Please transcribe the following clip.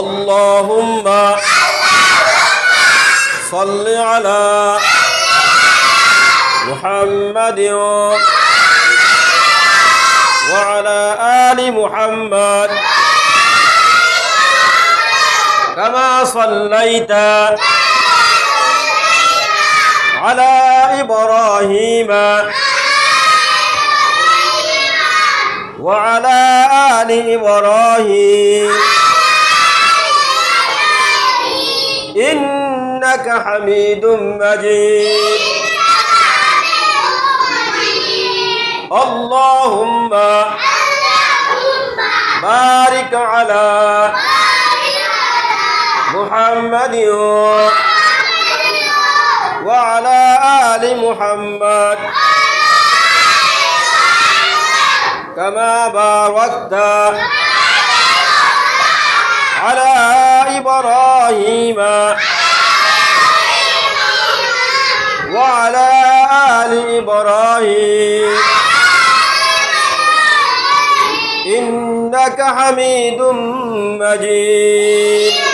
اللهم صل على محمد وعلى آل محمد كما صليت على إبراهيم وعلى آل إبراهيم إنك حميد مجيد اللهم بارك على محمد وعلى آل محمد كما باركت على إبراهيم وعلى آل إبراهيم إنك حميد مجيد